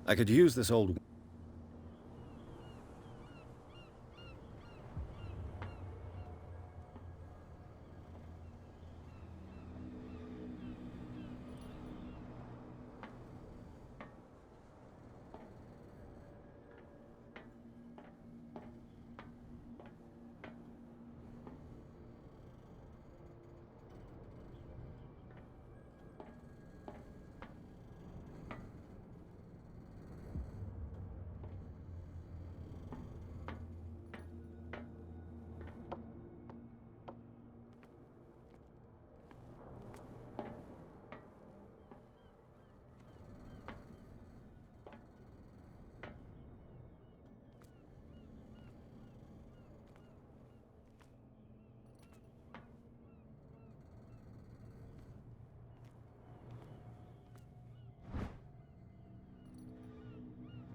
I could use this old...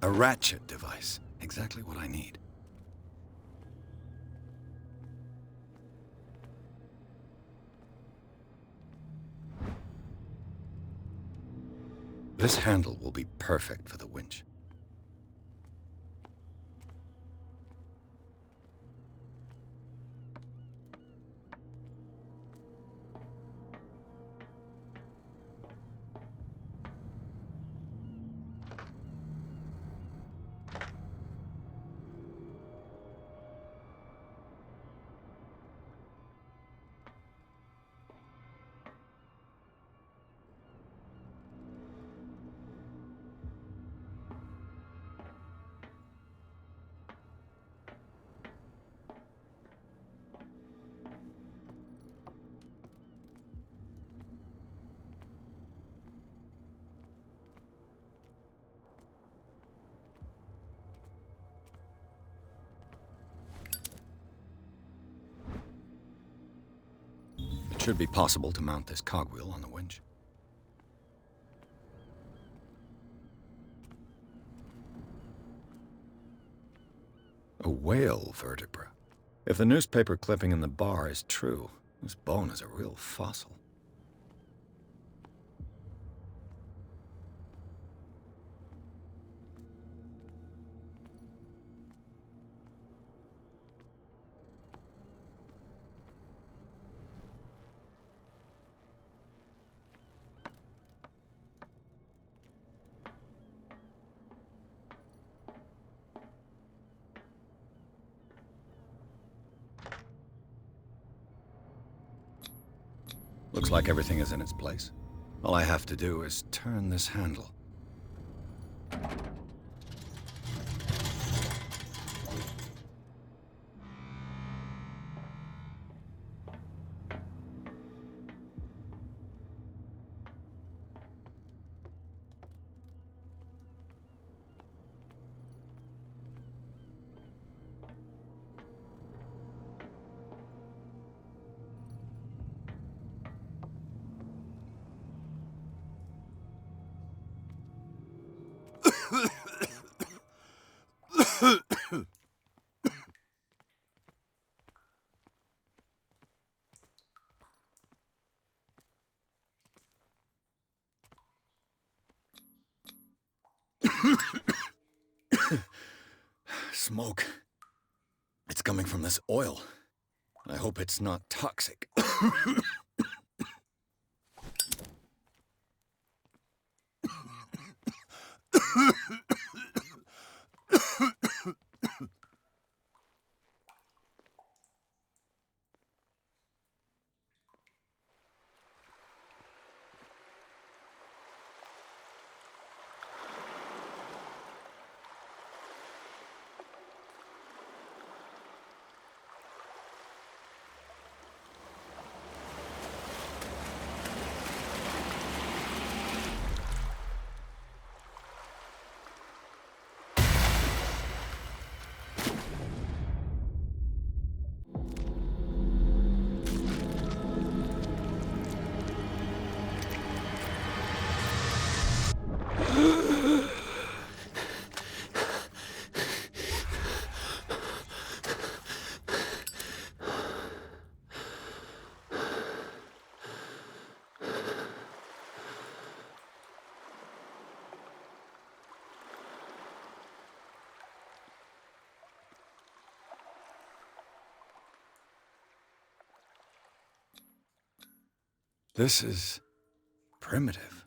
A ratchet device. Exactly what I need. This handle will be perfect for the winch. It should be possible to mount this cogwheel on the winch. A whale vertebra. If the newspaper clipping in the bar is true, this bone is a real fossil. Looks like everything is in its place. All I have to do is turn this handle. Smoke. It's coming from this oil. I hope it's not toxic. This is primitive.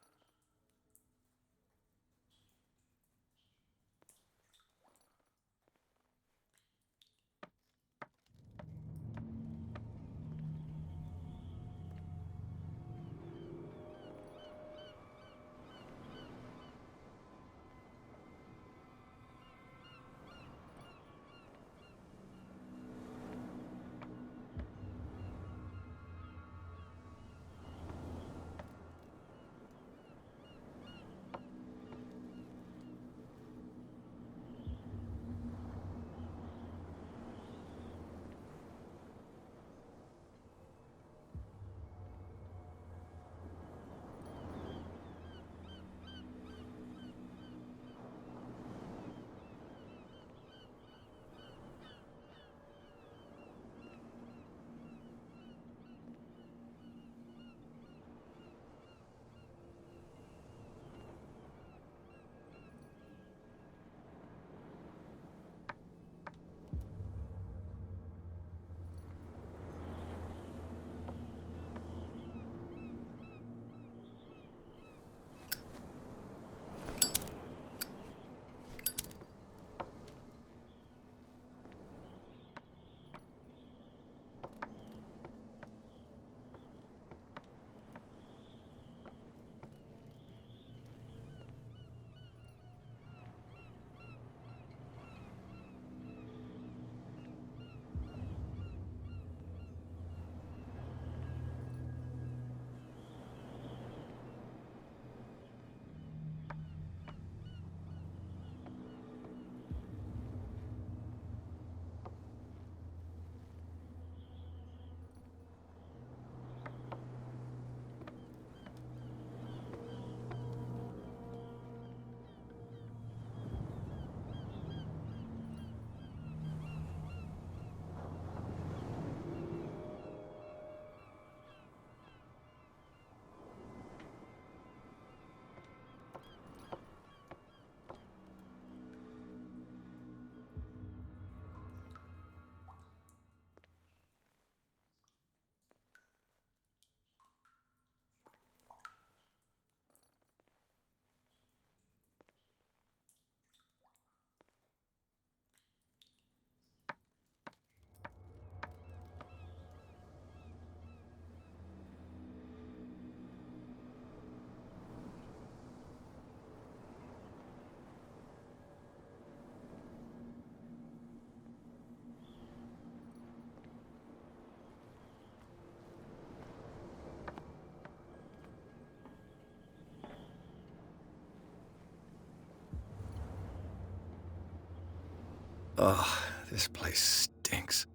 Ugh, this place stinks.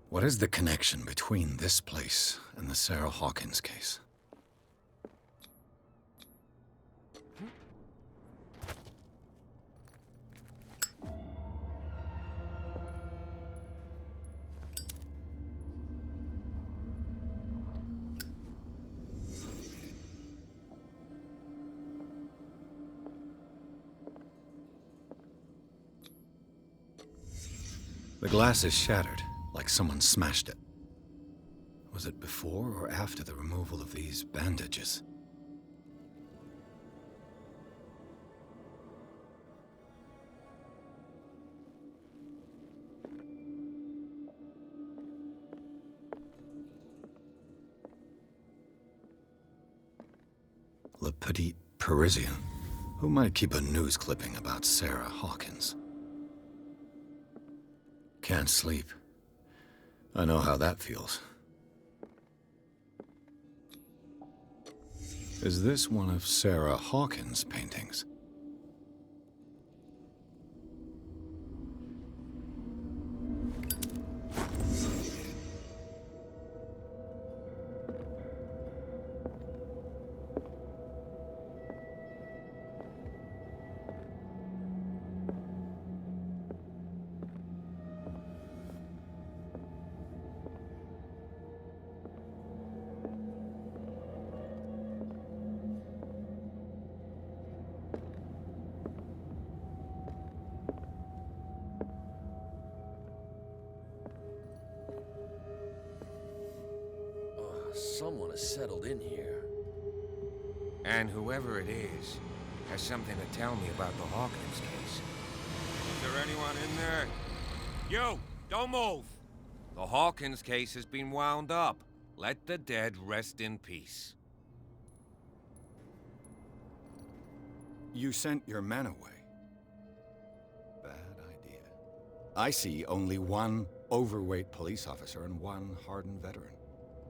What is the connection between this place and the Sarah Hawkins case? The glass is shattered, like someone smashed it. Was it before or after the removal of these bandages? Le Petit Parisien. Who might keep a news clipping about Sarah Hawkins? Can't sleep. I know how that feels. Is this one of Sarah Hawkins' paintings? someone has settled in here. And whoever it is has something to tell me about the Hawkins case. Is there anyone in there? You! Don't move! The Hawkins case has been wound up. Let the dead rest in peace. You sent your men away. Bad idea. I see only one overweight police officer and one hardened veteran.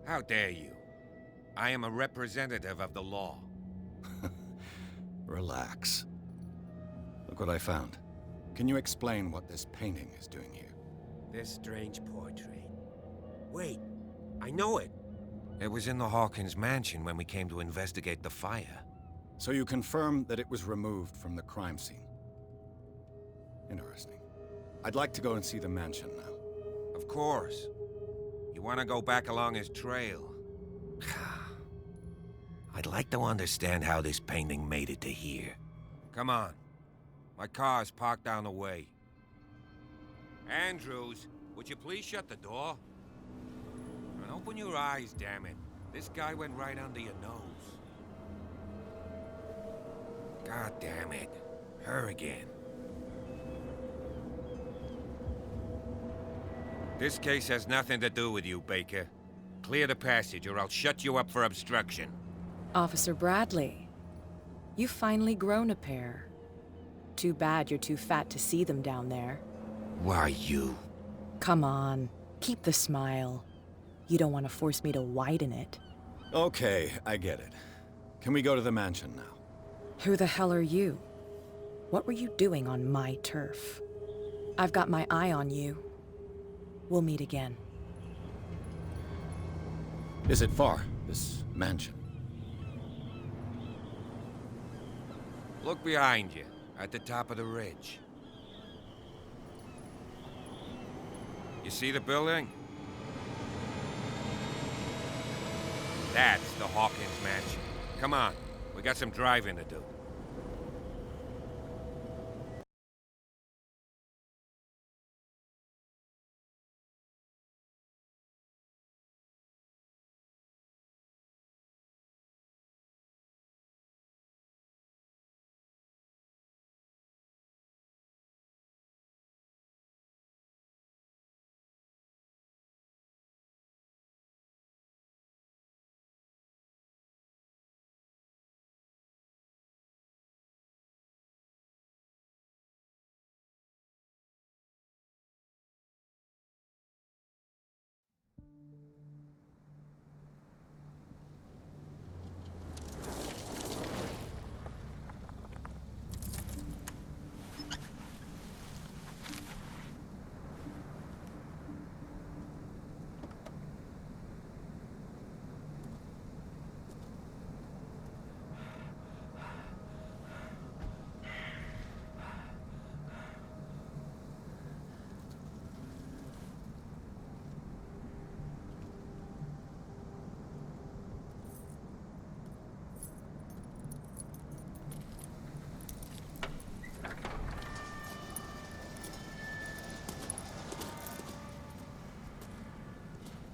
How dare you? I am a representative of the law. Relax. Look what I found. Can you explain what this painting is doing here? This strange portrait. Wait, I know it. It was in the Hawkins mansion when we came to investigate the fire. So you confirm that it was removed from the crime scene. Interesting. I'd like to go and see the mansion now. Of course. You want to go back along his trail? I'd like to understand how this painting made it to here. Come on. My car's parked down the way. Andrews, would you please shut the door? And open your eyes, damn it. This guy went right under your nose. God damn it. Her again. This case has nothing to do with you, Baker. Clear the passage or I'll shut you up for obstruction. Officer Bradley, you've finally grown a pair. Too bad you're too fat to see them down there. Why you? Come on, keep the smile. You don't want to force me to widen it. Okay, I get it. Can we go to the mansion now? Who the hell are you? What were you doing on my turf? I've got my eye on you. We'll meet again. Is it far, this mansion? Look behind you, at the top of the ridge. You see the building? That's the Hawkins mansion. Come on, we got some driving to do.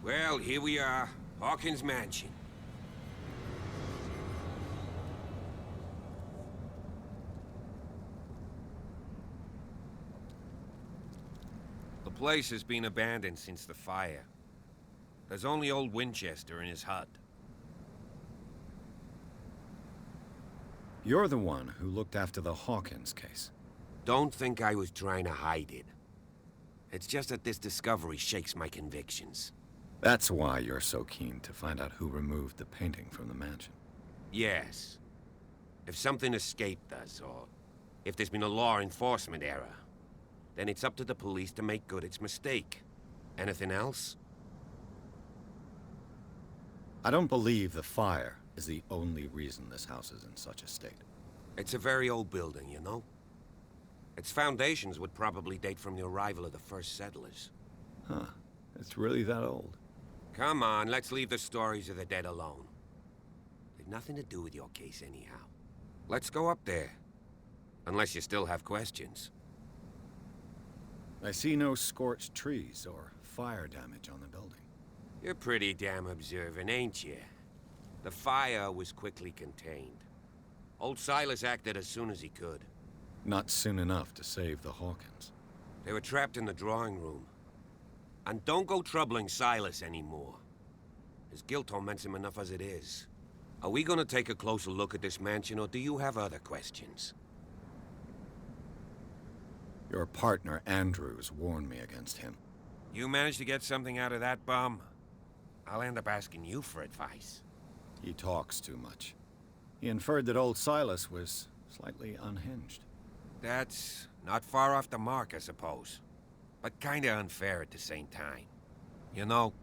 Well, here we are, Hawkins Mansion. The place has been abandoned since the fire. There's only old Winchester in his hut. You're the one who looked after the Hawkins case. Don't think I was trying to hide it. It's just that this discovery shakes my convictions. That's why you're so keen to find out who removed the painting from the mansion. Yes. If something escaped us, or if there's been a law enforcement error, then it's up to the police to make good its mistake. Anything else? I don't believe the fire is the only reason this house is in such a state. It's a very old building, you know? Its foundations would probably date from the arrival of the first settlers. Huh. It's really that old. Come on, let's leave the stories of the dead alone. They've nothing to do with your case anyhow. Let's go up there. Unless you still have questions. I see no scorched trees or fire damage on the building. You're pretty damn observant, ain't you? The fire was quickly contained. Old Silas acted as soon as he could. Not soon enough to save the Hawkins. They were trapped in the drawing room. And don't go troubling Silas anymore. His guilt torments him enough as it is. Are we gonna take a closer look at this mansion, or do you have other questions? Your partner, Andrews, warned me against him. You managed to get something out of that bum? I'll end up asking you for advice. He talks too much. He inferred that old Silas was slightly unhinged. That's not far off the mark, I suppose. But kinda unfair at the same time. You know,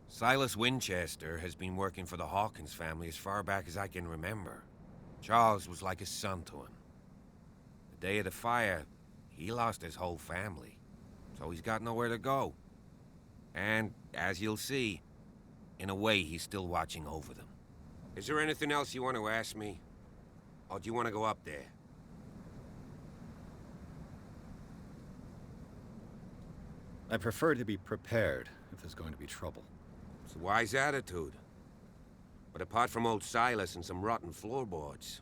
Silas Winchester has been working for the Hawkins family as far back as I can remember. Charles was like a son to him. The day of the fire, he lost his whole family. So he's got nowhere to go. And, as you'll see, in a way, he's still watching over them. Is there anything else you want to ask me? Or do you want to go up there? I prefer to be prepared if there's going to be trouble. It's a wise attitude. But apart from old Silas and some rotten floorboards,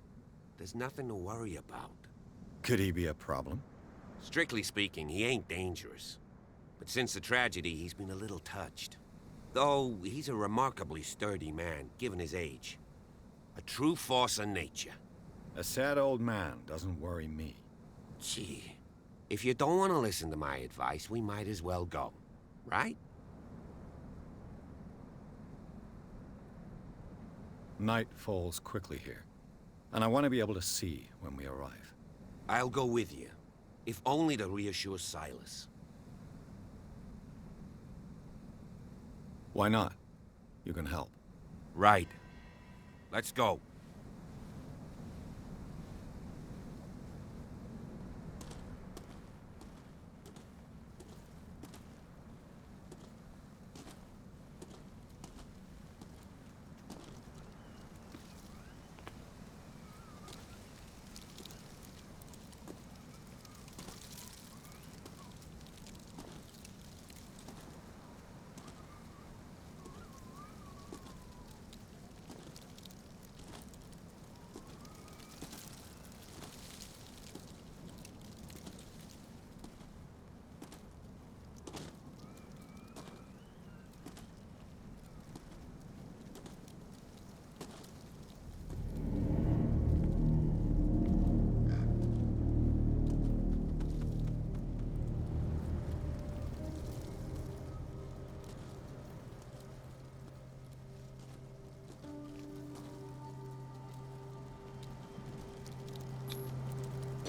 there's nothing to worry about. Could he be a problem? Strictly speaking, he ain't dangerous. But since the tragedy, he's been a little touched. Though, he's a remarkably sturdy man, given his age. A true force of nature. A sad old man doesn't worry me. Gee, if you don't want to listen to my advice, we might as well go. Right? Night falls quickly here, and I want to be able to see when we arrive. I'll go with you, if only to reassure Silas. Why not? You can help. Right. Let's go.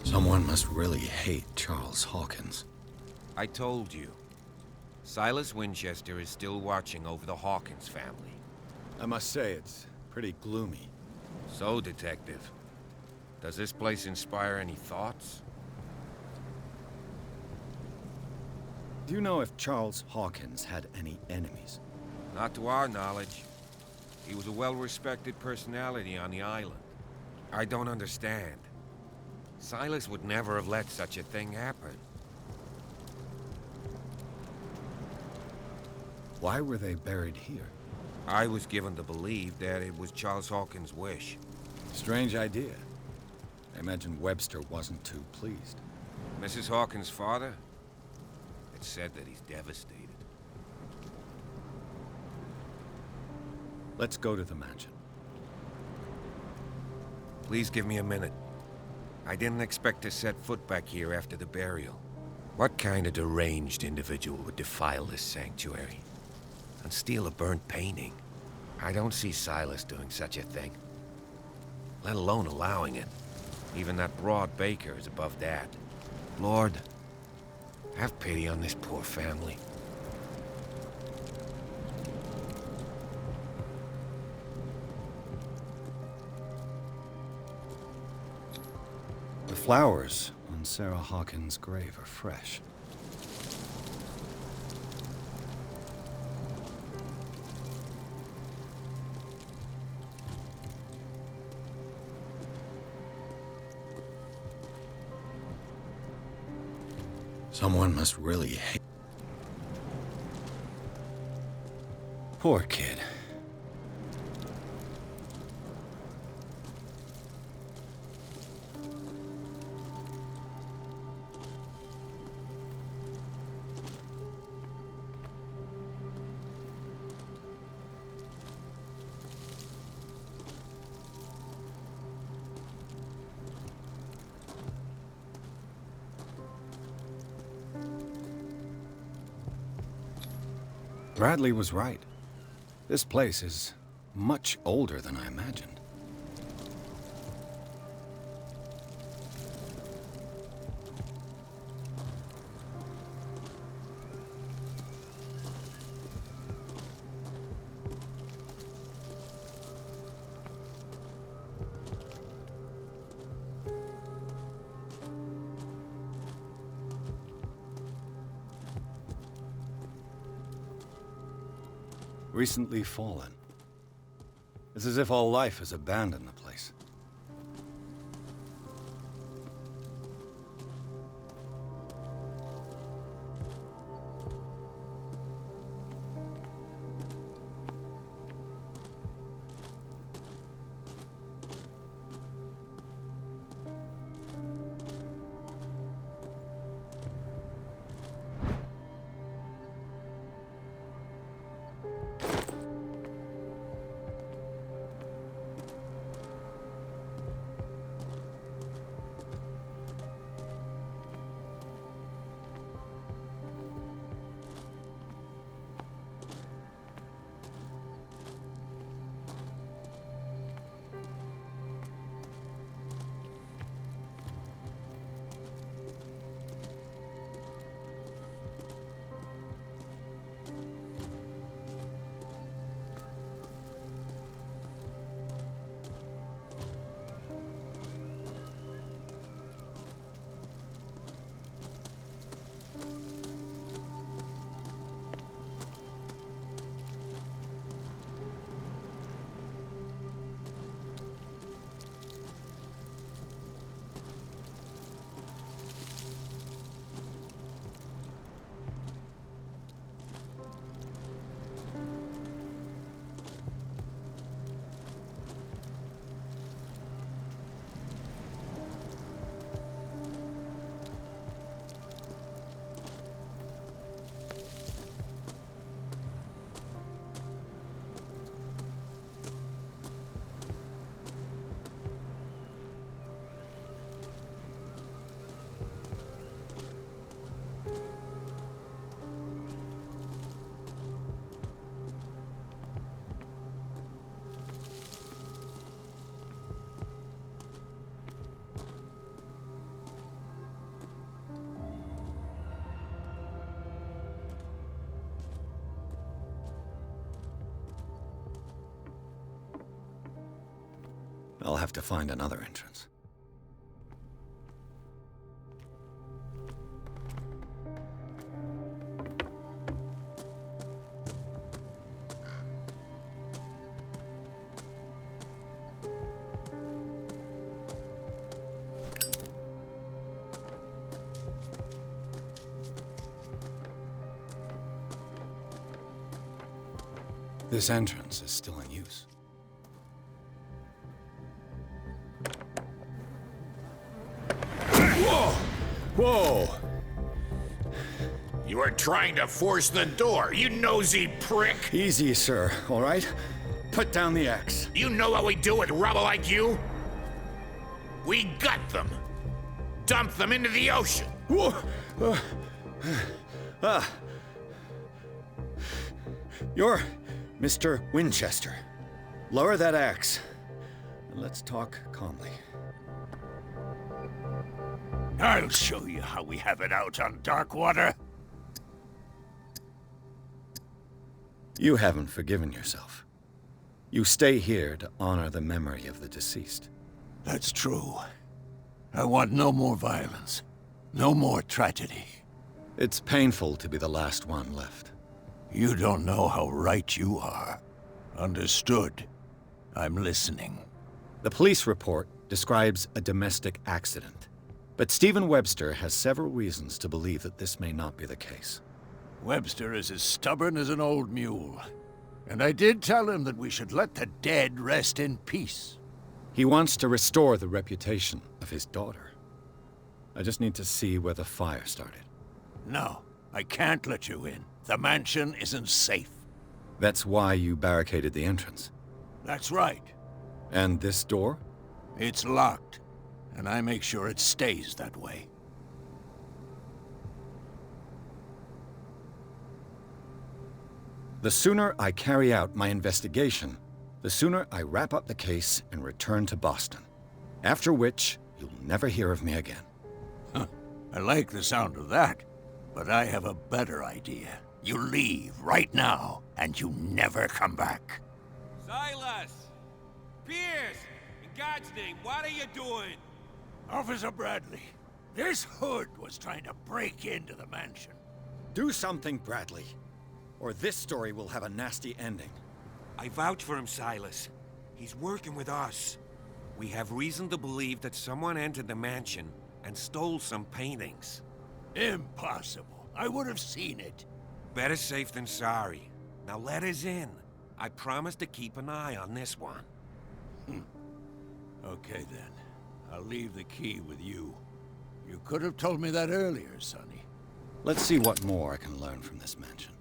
Someone must really hate Charles Hawkins. I told you. Silas Winchester is still watching over the Hawkins family. I must say, it's pretty gloomy. So, Detective, does this place inspire any thoughts? Do you know if Charles Hawkins had any enemies? Not to our knowledge. He was a well-respected personality on the island. I don't understand. Silas would never have let such a thing happen. Why were they buried here? I was given to believe that it was Charles Hawkins' wish. Strange idea. I imagine Webster wasn't too pleased. Mrs. Hawkins' father? It's said that he's devastated. Let's go to the mansion. Please give me a minute. I didn't expect to set foot back here after the burial. What kind of deranged individual would defile this sanctuary? And steal a burnt painting? I don't see Silas doing such a thing. Let alone allowing it. Even that broad baker is above that. Lord, have pity on this poor family. The flowers on Sarah Hawkins' grave are fresh. Someone must really hate... Poor kid. Bradley was right. This place is much older than I imagined. Recently fallen. It's as if all life has abandoned the place. I'll have to find another entrance. This entrance is still in use. Whoa! You are trying to force the door, you nosy prick! Easy, sir, all right? Put down the axe. You know what we do with rubble like you? We gut them. Dump them into the ocean. Whoa! You're Mr. Winchester. Lower that axe, and let's talk calmly. I'll show you how we have it out on Darkwater. You haven't forgiven yourself. You stay here to honor the memory of the deceased. That's true. I want no more violence. No more tragedy. It's painful to be the last one left. You don't know how right you are. Understood. I'm listening. The police report describes a domestic accident. But Stephen Webster has several reasons to believe that this may not be the case. Webster is as stubborn as an old mule. And I did tell him that we should let the dead rest in peace. He wants to restore the reputation of his daughter. I just need to see where the fire started. No, I can't let you in. The mansion isn't safe. That's why you barricaded the entrance. That's right. And this door? It's locked, and I make sure it stays that way. The sooner I carry out my investigation, the sooner I wrap up the case and return to Boston. After which, you'll never hear of me again. I like the sound of that, but I have a better idea. You leave right now, and you never come back. Silas! Pierce! In God's name, what are you doing? Officer Bradley, this hood was trying to break into the mansion. Do something, Bradley, or this story will have a nasty ending. I vouch for him, Silas. He's working with us. We have reason to believe that someone entered the mansion and stole some paintings. Impossible. I would have seen it. Better safe than sorry. Now let us in. I promise to keep an eye on this one. Okay then. I'll leave the key with you. You could have told me that earlier, Sonny. Let's see what more I can learn from this mansion.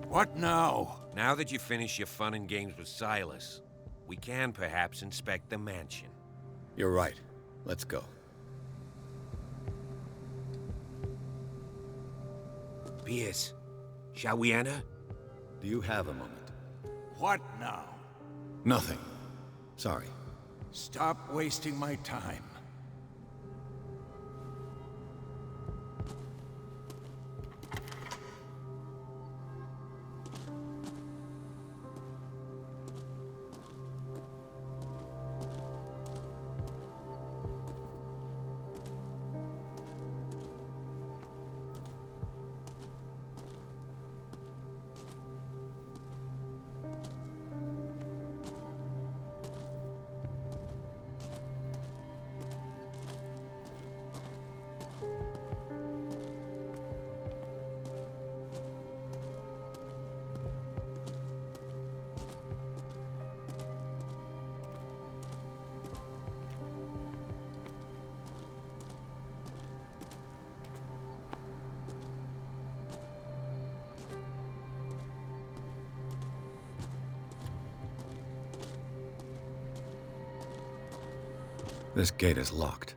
What now? Now that you finish your fun and games with Silas, we can perhaps inspect the mansion. You're right. Let's go. Pierce, shall we enter? Do you have a moment? What now? Nothing. Sorry. Stop wasting my time. This gate is locked.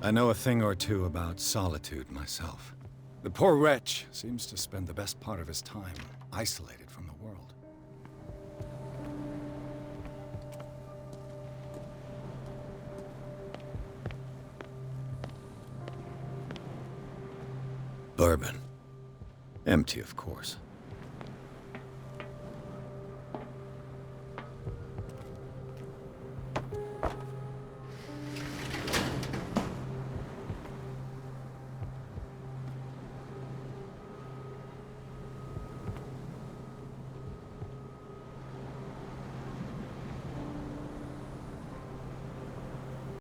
I know a thing or two about solitude myself. The poor wretch seems to spend the best part of his time isolated from the world. Bourbon. Empty, of course.